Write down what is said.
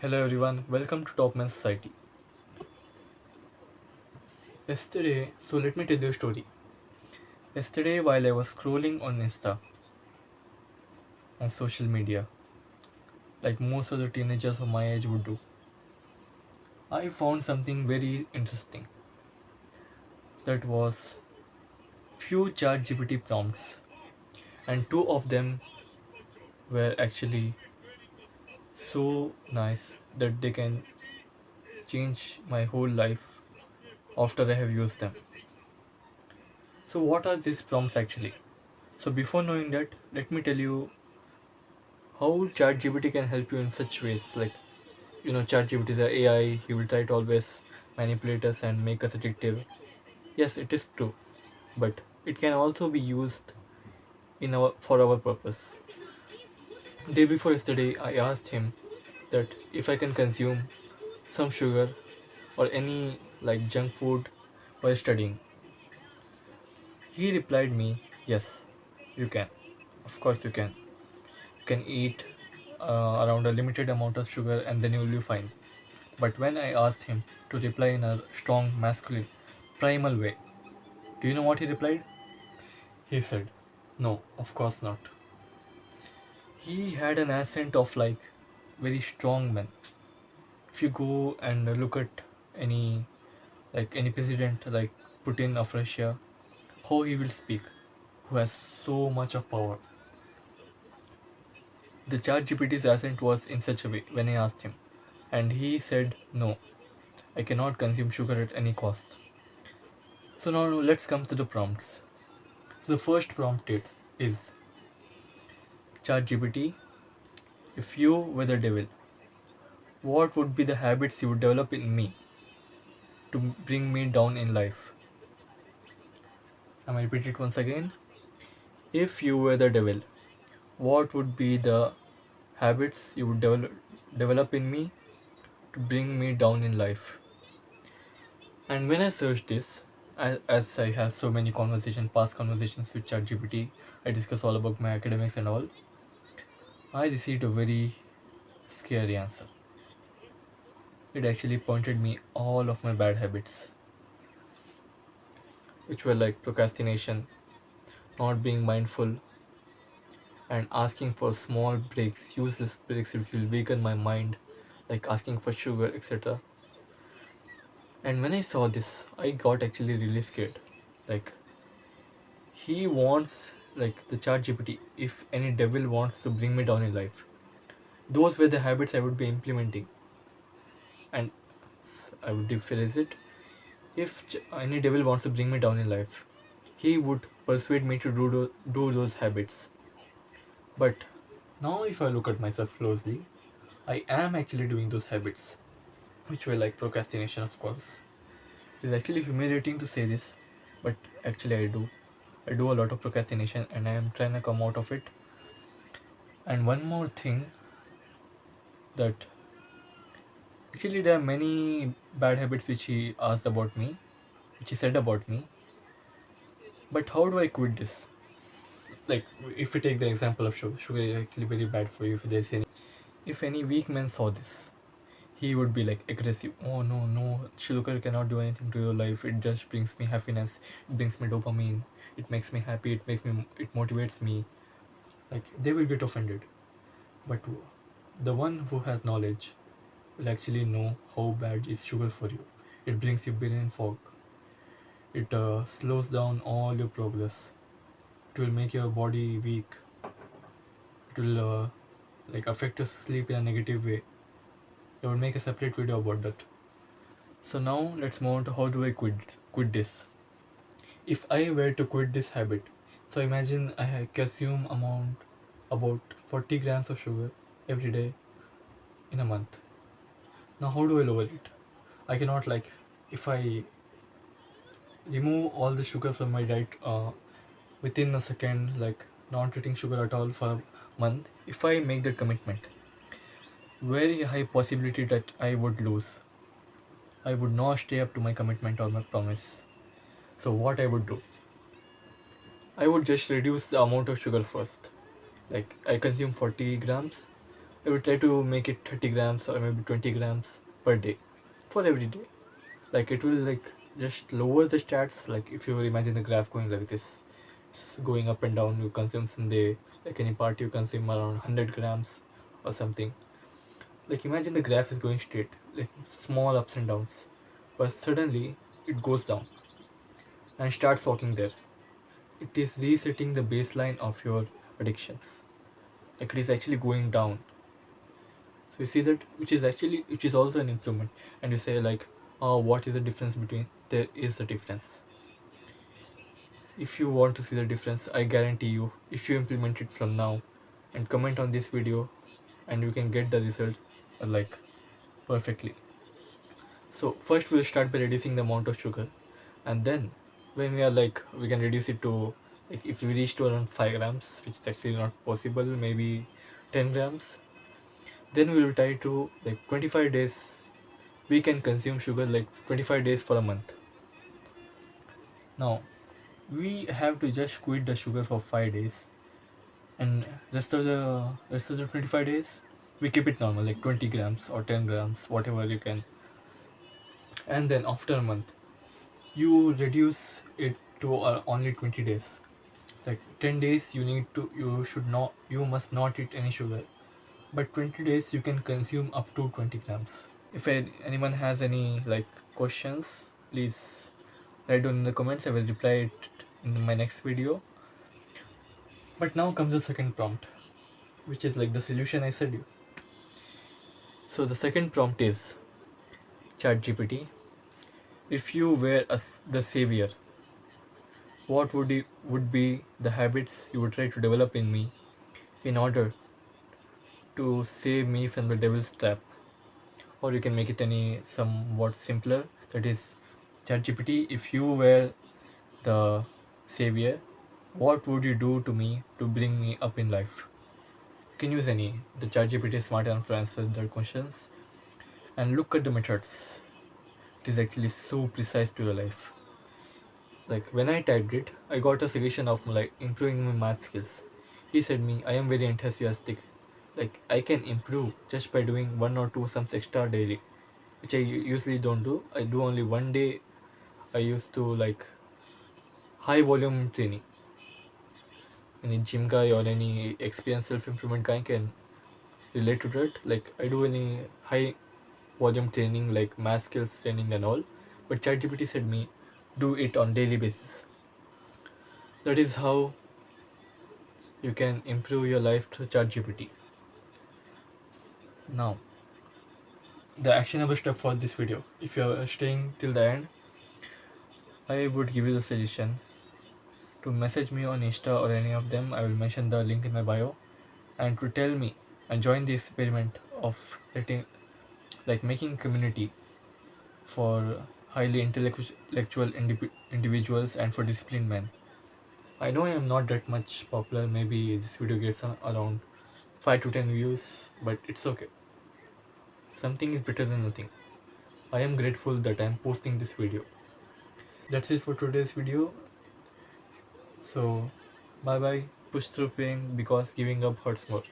Hello everyone, welcome to Topman Society. So let me tell you a story. Yesterday, while I was scrolling on Insta, on social media, like most of the teenagers of my age would do, I found something very interesting. That was few ChatGPT prompts, and two of them were actually so nice that they can change my whole life after I have used them. So, what are these prompts actually? So, before knowing that, let me tell you how ChatGPT can help you in such ways. Like, ChatGPT is a AI, he will try to always manipulate us and make us addictive. Yes, it is true, but it can also be used in our for our purpose. Day before yesterday, I asked him that if I can consume some sugar or any like junk food while studying. He replied me, yes, you can. Of course you can. You can eat around a limited amount of sugar and then you will be fine. But when I asked him to reply in a strong, masculine, primal way, do you know what he replied? He said, no, of course not. He had an accent of like very strong man. If you go and look at any any president like Putin of Russia, how he will speak, who has so much of power. The chat GPT's accent was in such a way when I asked him, and he said, no, I cannot consume sugar at any cost. So now let's come to the prompts. So the first prompt is ChatGPT, if you were the devil, what would be the habits you would develop in me to bring me down in life? I repeat it once again. If you were the devil, what would be the habits you would develop in me to bring me down in life? And when I searched this, as I have so many past conversations with ChatGPT, I discuss all about my academics and all, I received a very scary answer. It actually pointed me all of my bad habits, which were like procrastination, not being mindful, and asking for small breaks, useless breaks which will weaken my mind, like asking for sugar, etc. And when I saw this, I got actually really scared. Like he wants, like the chat GPT, if any devil wants to bring me down in life, those were the habits I would be implementing. And I would rephrase it, if any devil wants to bring me down in life, he would persuade me to do those habits. But now, if I look at myself closely, I am actually doing those habits, which were like procrastination, of course. It's actually humiliating to say this, but actually, I do. I do a lot of procrastination and I am trying to come out of it. And one more thing that actually, there are many bad habits which he asked about me, which he said about me. But how do I quit this? Like, if we take the example of sugar, sugar is actually very bad for you. If any weak man saw this, he would be like aggressive. Oh no, no, sugar cannot do anything to your life. It just brings me happiness. It brings me dopamine. It makes me happy. It motivates me. Like they will get offended. But the one who has knowledge will actually know how bad is sugar for you. It brings you brain fog. It slows down all your progress. It will make your body weak. It will like affect your sleep in a negative way. I will make a separate video about that. So now let's move on to how do I quit this. If I were to quit this habit, so imagine I consume amount about 40 grams of sugar every day in a month. Now how do I lower it? I cannot like if I remove all the sugar from my diet within a second, like not eating sugar at all for a month. If I make that commitment, very high possibility that I would lose. I would not stay up to my commitment or my promise. So what I would do? I would just reduce the amount of sugar first. Like I consume 40 grams. I will try to make it 30 grams or maybe 20 grams per day for every day. Like it will like just lower the stats. Like if you imagine the graph going like this, it's going up and down. You consume some day, like any part you consume around 100 grams or something. Like imagine the graph is going straight, like small ups and downs, but suddenly it goes down and starts walking there. It is resetting the baseline of your addictions. Like it is actually going down. So you see that, which is also an improvement. And you say like, oh, what is the difference between? There is the difference. If you want to see the difference, I guarantee you, if you implement it from now and comment on this video, and you can get the result like perfectly. So first we'll start by reducing the amount of sugar, and then when we are like we can reduce it to, like if we reach to around 5 grams, which is actually not possible, maybe 10 grams, then we will try to like 25 days we can consume sugar, like 25 days for a month. Now we have to just quit the sugar for 5 days, and rest of the 25 days we keep it normal, like 20 grams or 10 grams, whatever you can. And then after a month you reduce it to only 20 days. Like 10 days you must not eat any sugar, but 20 days you can consume up to 20 grams. If anyone has any like questions, please write down in the comments. I will reply it in my next video. But now comes the second prompt, which is like the solution I said you. So the second prompt is, ChatGPT, if you were the savior, what would be the habits you would try to develop in me in order to save me from the devil's trap? Or you can make it any somewhat simpler. That is, ChatGPT, if you were the savior, what would you do to me to bring me up in life? You can use any. The ChatGPT is smart enough to answer their questions. And look at the methods. It is actually so precise to your life. Like when I typed it, I got a suggestion of like improving my math skills. He said me, I am very enthusiastic. Like I can improve just by doing one or two sums extra daily, which I usually don't do. I do only one day. I used to like high volume training. Any gym guy or any experienced self improvement guy can relate to that. Like I do any high volume training like math skills training and all, but ChatGPT said me do it on daily basis. That is how you can improve your life through ChatGPT. Now, the actionable step for this video. If you are staying till the end, I would give you the suggestion to message me on Insta or any of them. I will mention the link in my bio, and to tell me and join the experiment of making community for highly intellectual individuals and for disciplined men. I know I am not that much popular. Maybe this video gets around 5 to 10 views, but it's okay. Something is better than nothing. I am grateful that I am posting this video. That's it for today's video. So, bye bye. Push through pain because giving up hurts more.